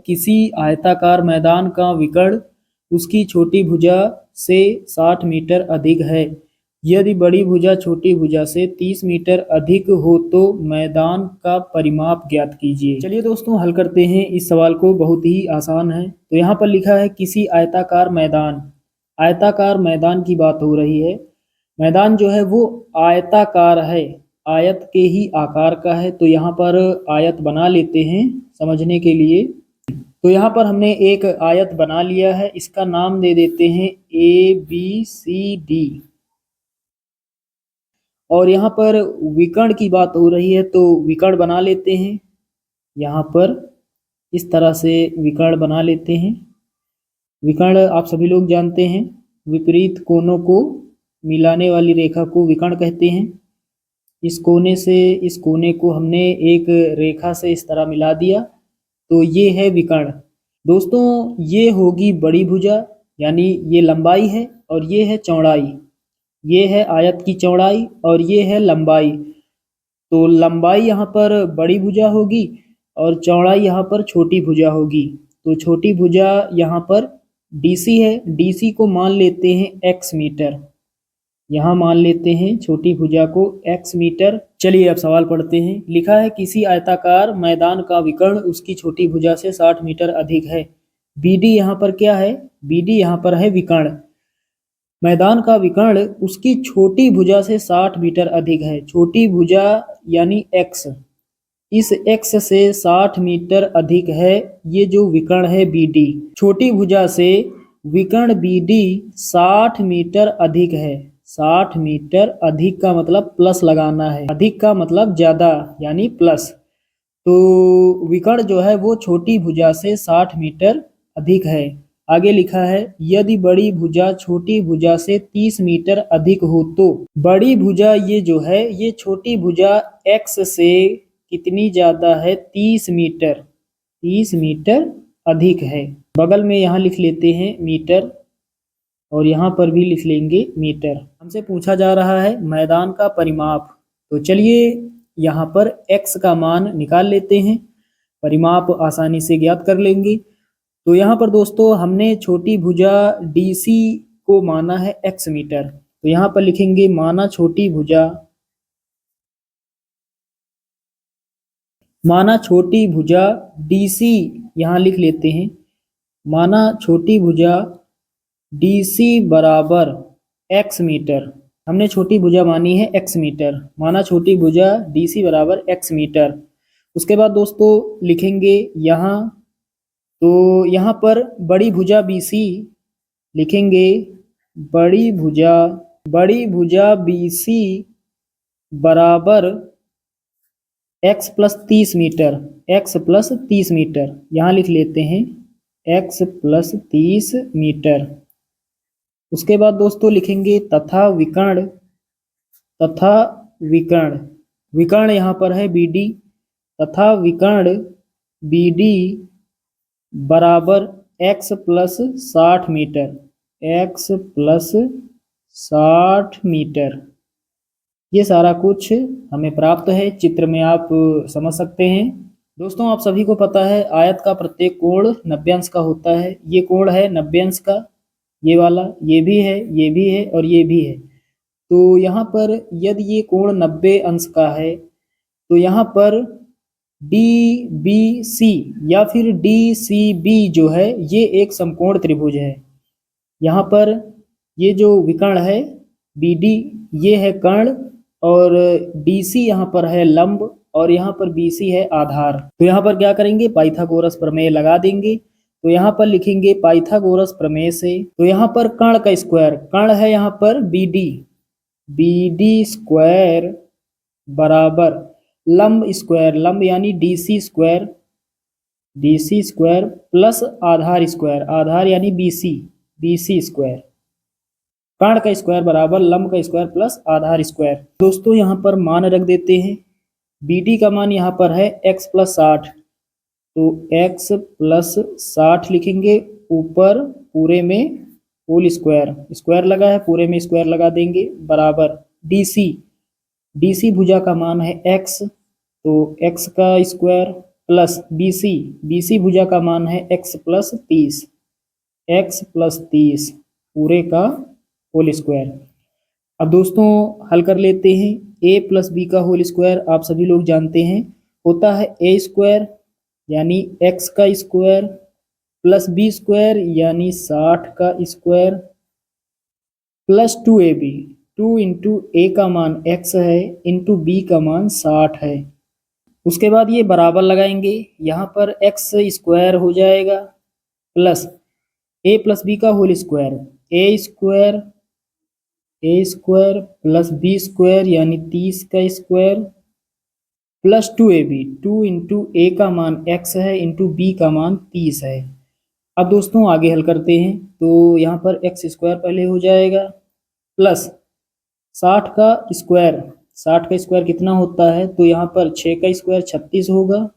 किसी आयताकार मैदान का विकर्ण उसकी छोटी भुजा से 60 मीटर अधिक है। यदि बड़ी भुजा छोटी भुजा से 30 मीटर अधिक हो तो मैदान का परिमाप ज्ञात कीजिए। चलिए दोस्तों हल करते हैं इस सवाल को, बहुत ही आसान है। तो यहाँ पर लिखा है किसी आयताकार मैदान, आयताकार मैदान की बात हो रही है। मैदान जो है वो आयताकार है, आयत के ही आकार का है। तो यहाँ पर आयत बना लेते हैं समझने के लिए। तो यहाँ पर हमने एक आयत बना लिया है, इसका नाम दे देते हैं ABCD। और यहाँ पर विकर्ण की बात हो रही है तो विकर्ण बना लेते हैं। यहाँ पर इस तरह से विकर्ण बना लेते हैं। विकर्ण आप सभी लोग जानते हैं, विपरीत कोनों को मिलाने वाली रेखा को विकर्ण कहते हैं। इस कोने से इस कोने को हमने एक रेखा से इस तरह मिला दिया तो ये है विकर्ण। दोस्तों ये होगी बड़ी भुजा, यानी ये लंबाई है और ये है चौड़ाई। ये है आयत की चौड़ाई और ये है लंबाई। तो लंबाई यहाँ पर बड़ी भुजा होगी और चौड़ाई यहाँ पर छोटी भुजा होगी। तो छोटी भुजा यहाँ पर DC है, DC को मान लेते हैं x मीटर। यहाँ मान लेते हैं छोटी भुजा को x मीटर। चलिए अब सवाल पढ़ते हैं। लिखा है किसी आयताकार मैदान का विकर्ण उसकी छोटी भुजा से 60 मीटर अधिक है। BD यहाँ पर क्या है? BD यहाँ पर है विकर्ण। मैदान का विकर्ण उसकी छोटी भुजा से 60 मीटर अधिक है। छोटी भुजा यानी x, इस x से 60 मीटर अधिक है ये जो विकर्ण है BD। छोटी भुजा से विकर्ण BD 60 मीटर अधिक है। 60 मीटर अधिक का मतलब प्लस लगाना है, अधिक का मतलब ज्यादा यानी प्लस। तो विकर्ण जो है वो छोटी भुजा से 60 मीटर अधिक है। आगे लिखा है यदि बड़ी भुजा छोटी भुजा से 30 मीटर अधिक हो तो बड़ी भुजा ये जो है ये छोटी भुजा x से कितनी ज्यादा है? 30 मीटर, 30 मीटर अधिक है। बगल में यहाँ लिख लेते हैं मीटर और यहाँ पर भी लिख लेंगे मीटर। हमसे पूछा जा रहा है मैदान का परिमाप। तो चलिए यहाँ पर x का मान निकाल लेते हैं, परिमाप आसानी से ज्ञात कर लेंगे। तो यहाँ पर दोस्तों हमने छोटी भुजा DC को माना है x मीटर। तो यहाँ पर लिखेंगे माना छोटी भुजा, माना छोटी भुजा DC यहाँ लिख लेते हैं। माना छोटी भुजा DC बराबर x मीटर। हमने छोटी भुजा मानी है x मीटर। माना छोटी भुजा DC बराबर x मीटर। उसके बाद दोस्तों लिखेंगे यहाँ, तो यहाँ पर बड़ी भुजा BC लिखेंगे। बड़ी भुजा BC बराबर x plus 30 metre, x plus 30 metre. यहाँ लिख लेते हैं x प्लस 30 मीटर। उसके बाद दोस्तों लिखेंगे तथा विकर्ण, तथा विकर्ण, विकर्ण यहाँ पर है BD, तथा विकर्ण BD बराबर x plus 60 metre, x plus 60 metre. ये सारा कुछ हमें प्राप्त है, चित्र में आप समझ सकते हैं। दोस्तों आप सभी को पता है आयत का प्रत्येक कोण 90 अंश का होता है। ये कोण है 90 अंश का, ये वाला, ये भी है, ये भी है और ये भी है। तो यहाँ पर यदि ये कोण 90 अंश का है तो यहाँ पर DBC या फिर DCB जो है ये एक समकोण त्रिभुज है। यहाँ पर ये जो विकर्ण है BD ये है कर्ण और DC यहाँ पर है लंब और यहाँ पर BC है आधार। तो यहाँ पर क्या करेंगे? पाइथागोरस प्रमेय लगा देंगे। तो यहाँ पर लिखेंगे पाइथागोरस प्रमेय से। तो यहाँ पर कर्ण का स्क्वायर, कर्ण है यहाँ पर BD स्क्वायर बराबर लंब स्क्वायर, लंब यानी DC स्क्वायर प्लस आधार स्क्वायर, आधार यानी BC स्क्वायर। कर्ण का स्क्वायर बराबर लंब का स्क्वायर प्लस आधार स्क्वायर। दोस्तों यहाँ पर मान रख देते हैं। BD का मान यहाँ पर है x प्लस 60, तो x प्लस 60 लिखेंगे। ऊपर पूरे में होल स्क्वायर, स्क्वायर लगा है पूरे में स्क्वायर लगा देंगे बराबर DC भुजा का मान है x, तो x का स्क्वायर प्लस BC भुजा का मान है x प्लस 30 पूरे का होल स्क्वायर। अब दोस्तों हल कर लेते हैं। a प्लस बी का होल स्क्वायर आप सभी लोग जानते हैं होता है a स्क्वायर यानी x का स्क्वायर प्लस b स्क्वायर यानी 60 का स्क्वायर प्लस 2ab। 2 इंटू ए का मान x है इंटू बी का मान 60 है। उसके बाद ये बराबर लगाएंगे, यहाँ पर x स्क्वायर हो जाएगा प्लस a प्लस बी का होल स्क्वायर ए स्क्वायर प्लस बी स्क्वायर यानी 30 का स्क्वायर प्लस 2ab। 2 इंटू ए का मान x है इंटू बी का मान 30 है। अब दोस्तों आगे हल करते हैं तो यहाँ पर x स्क्वायर पहले हो जाएगा प्लस 60 का स्क्वायर कितना होता है तो यहाँ पर 6 का स्क्वायर 36 होगा।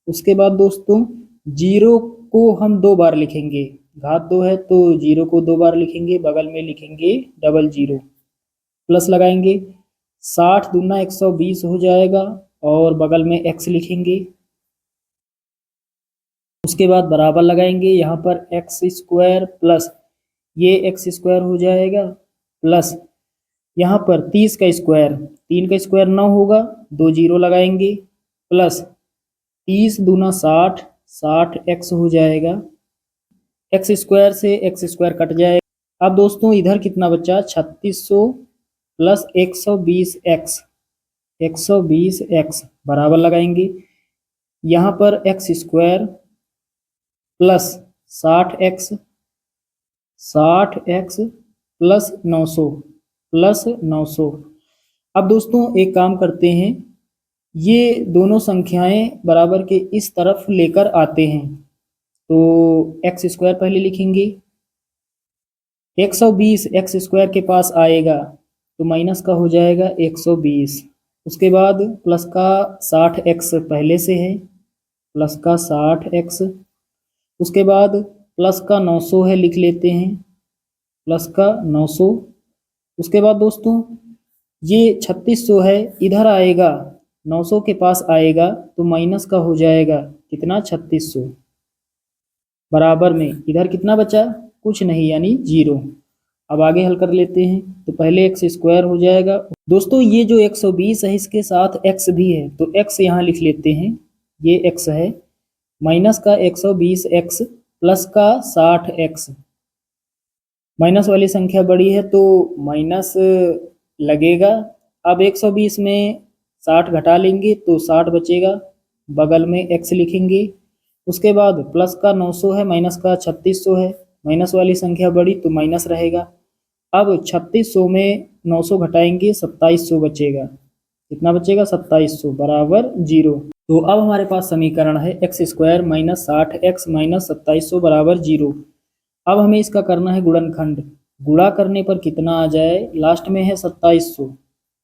उसके बाद दोस्तों जीरो को हम 2 बार लिखेंगे, घात 2 है तो जीरो को 2 बार लिखेंगे, बगल में लिखेंगे डबल जीरो प्लस लगाएंगे 60 दूना 120 हो जाएगा और बगल में x लिखेंगे। उसके बाद बराबर लगाएंगे, यहाँ पर x स्क्वायर प्लस ये x स्क्वायर हो जाएगा प्लस यहाँ पर 30 का स्क्वायर 3 का स्क्वायर 9 होगा, 2 जीरो लगाएंगे प्लस 30 दूना 60 x हो जाएगा। x स्क्वायर से x स्क्वायर कट जाएगा। अब दोस्तों इधर कितना बचा 3600 प्लस 120x बराबर लगाएंगे, यहाँ पर x square plus 60x plus 900। अब दोस्तों एक काम करते हैं, ये दोनों संख्याएं बराबर के इस तरफ लेकर आते हैं तो x स्क्वायर पहले लिखेंगे, 120 x स्क्वायर के पास आएगा तो माइनस का हो जाएगा 120। उसके बाद प्लस का 60x पहले से है, प्लस का 60x। उसके बाद प्लस का 900 है, लिख लेते हैं प्लस का 900। उसके बाद दोस्तों ये 3600 है, इधर आएगा 900 के पास आएगा तो माइनस का हो जाएगा कितना 3600 बराबर में इधर कितना बचा कुछ नहीं यानी जीरो। अब आगे हल कर लेते हैं तो पहले x स्क्वायर हो जाएगा। दोस्तों ये जो 120 है इसके साथ x भी है तो x यहाँ लिख लेते हैं, ये x है माइनस का 120x प्लस का 60x। माइनस वाली संख्या बड़ी है तो माइनस लगेगा। अब 120 में 60 घटा लेंगे तो 60 बचेगा, बगल में x लिखेंगे। उसके बाद प्लस का 900 है माइनस का 3600 है, माइनस वाली संख्या बड़ी तो माइनस रहेगा। अब 3600 में 900 घटाएंगे 2700 बचेगा, कितना बचेगा 2700 बराबर जीरो। तो अब हमारे पास समीकरण है x square minus 60x minus 2700 बराबर जीरो। अब हमें इसका करना है गुणनखंड, गुणा करने पर कितना आ जाए, लास्ट में है 2700,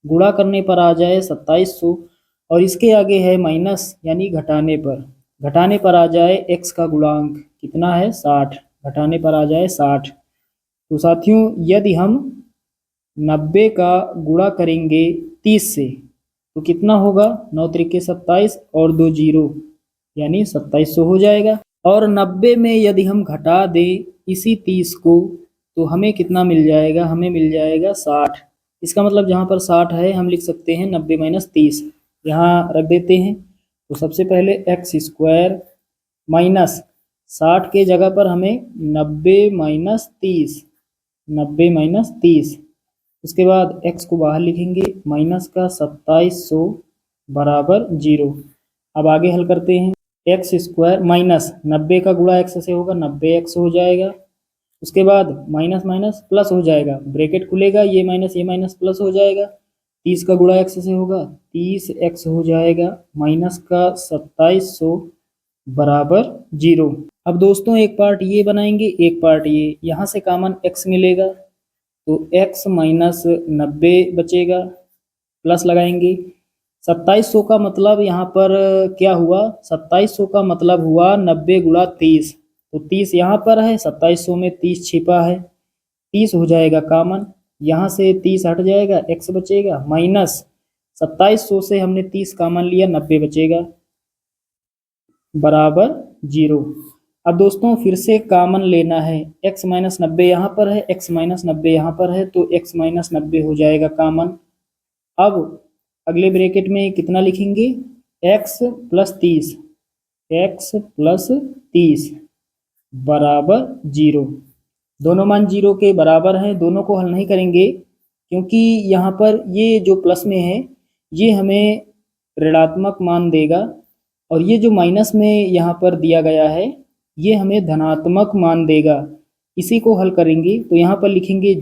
गुणा करने पर आ जाए 2700 और इसके आगे है माइनस यानी घटाने पर आ जाए x का गुणांक कितना है 60, घटाने पर आ जाए 60। तो साथियों यदि हम 90 का गुणा करेंगे 30 से तो कितना होगा 9 त्रिके 27 और 2 जीरो यानी 2700 हो जाएगा। और 90 में यदि हम घटा दें इसी 30 को तो हमें कितना मिल जाएगा, हमें मिल जाएगा 60। इसका मतलब जहाँ पर 60 है हम लिख सकते हैं 90 माइनस 30, यहाँ रख देते हैं। तो सबसे पहले x स्क्वायर माइनस 60 के जगह पर हमें 90 माइनस 30। उसके बाद x को बाहर लिखेंगे माइनस का 2700 बराबर जीरो। अब आगे हल करते हैं, एक्स स्क्वायर माइनस 90 का गुणा x से होगा 90x हो जाएगा। उसके बाद माइनस माइनस प्लस हो जाएगा, ब्रैकेट खुलेगा, ये माइनस प्लस हो जाएगा। 30 का गुणा x से होगा 30x हो जाएगा माइनस का 2700 बराबर जीरो। अब दोस्तों एक पार्ट ये बनाएंगे एक पार्ट ये, यहाँ से कॉमन x मिलेगा तो x माइनस 90 बचेगा, प्लस लगाएंगे 2700 का मतलब यहाँ पर क्या हुआ, 2700 का मतलब हुआ 90 गुणा 30, तो 30 यहाँ पर है, 2700 में 30 छिपा है, 30 हो जाएगा कॉमन, यहाँ से 30 हट जाएगा, x बचेगा माइनस 2700 से हमने 30 कॉमन लिया 90 बचेगा। बराबर 0। अब दोस्तों फिर से कॉमन लेना है, x माइनस 90 यहाँ पर है, x माइनस 90 यहाँ पर है, तो x माइनस 90 हो जाएगा कॉमन। अब अगले ब्रैकेट में कितना लिखेंगे, x प्लस 30, x प्लस 30 बराबर 0। दोनों मान 0 के बराबर हैं, दोनों को हल नहीं करेंगे क्योंकि यहाँ पर ये जो प्लस में है ये हमें ऋणात्मक मान देगा, और ये जो माइनस में यहाँ पर दिया गया है ये हमें धनात्मक मान देगा। इसी को हल करेंगे तो यहाँ पर लिखेंगे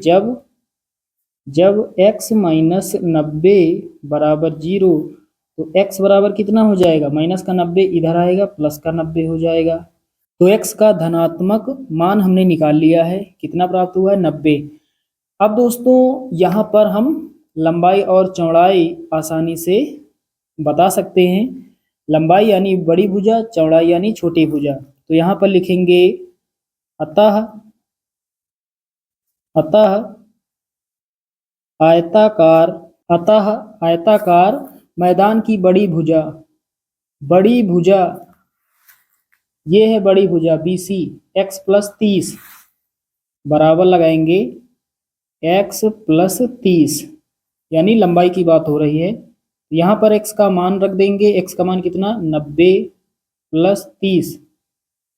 जब x माइनस 90 बराबर 0, तो x बराबर कितना हो जाएगा, माइनस का 90 इधर आएगा, प्लस का 90 हो जाएगा। तो x का धनात्मक मान हमने निकाल लिया है, कितना प्राप्त हुआ है, 90। अब दोस्तों यहाँ पर हम लंबाई और चौड़ाई आसानी से बता सकते हैं। लंबाई यानी बड़ी भुजा, चौड़ाई यानी छोटी भुजा। तो यहाँ पर लिखेंगे अतः आयताकार मैदान की बड़ी भुजा ये है बड़ी भुजा BC, x प्लस 30 बराबर लगाएंगे x प्लस 30, यानी लंबाई की बात हो रही है। यहाँ पर x का मान रख देंगे, x का मान कितना, 90 प्लस 30,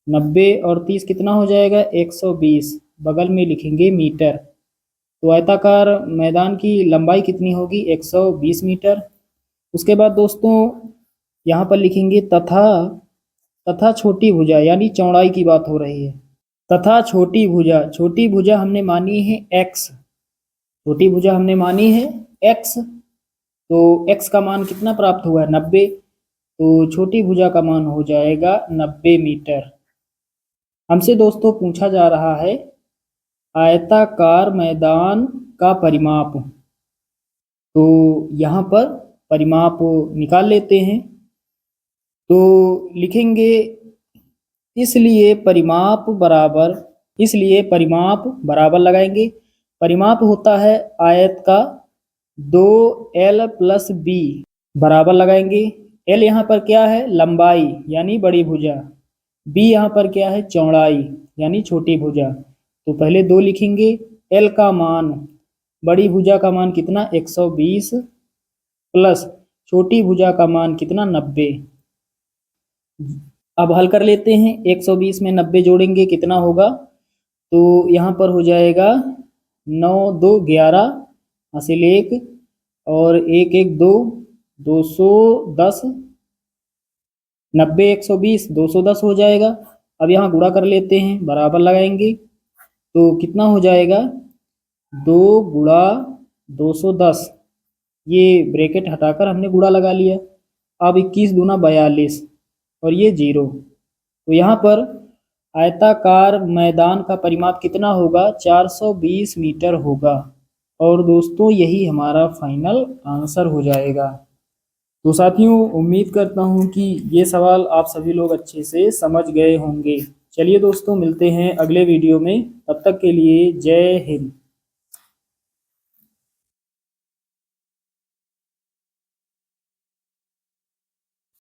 90 और 30 कितना हो जाएगा, 120, बगल में लिखेंगे मीटर। तो आयताकार मैदान की लंबाई कितनी होगी, 120 मीटर। उसके बाद दोस्तों यहाँ पर लिखेंगे तथा छोटी भुजा, यानी चौड़ाई की बात हो रही है। तथा छोटी भुजा हमने मानी है x, छोटी भुजा हमने मानी है x, तो x का मान कितना प्राप्त हुआ है, 90, तो छोटी भुजा का मान हो जाएगा 90 मीटर। हमसे दोस्तों पूछा जा रहा है आयताकार मैदान का परिमाप, तो यहाँ पर परिमाप निकाल लेते हैं। तो लिखेंगे इसलिए परिमाप बराबर लगाएंगे। परिमाप होता है आयत का 2l प्लस b, बराबर लगाएंगे। l यहाँ पर क्या है, लंबाई यानी बड़ी भुजा, b यहाँ पर क्या है, चौड़ाई यानी छोटी भुजा। तो पहले 2 लिखेंगे, l का मान, बड़ी भुजा का मान कितना, 120 प्लस छोटी भुजा का मान कितना, 90। अब हल कर लेते हैं, 120 में 90 जोड़ेंगे कितना होगा, तो यहाँ पर हो जाएगा 9 2 11 हासिल 1 और 1 1 2, 210, 90 120 210 हो जाएगा। अब यहाँ गुणा कर लेते हैं, बराबर लगाएंगे तो कितना हो जाएगा, 2 गुणा 210, ये ब्रैकेट हटाकर हमने गुणा लगा लिया। अब 21 दूना 42 और ये 0, तो यहाँ पर आयताकार मैदान का परिमाप कितना होगा, 420 मीटर होगा। और दोस्तों यही हमारा फाइनल आंसर हो जाएगा। तो साथियों उम्मीद करता हूँ कि ये सवाल आप सभी लोग अच्छे से समझ गए होंगे। चलिए दोस्तों मिलते हैं अगले वीडियो में, तब तक के लिए जय हिंद।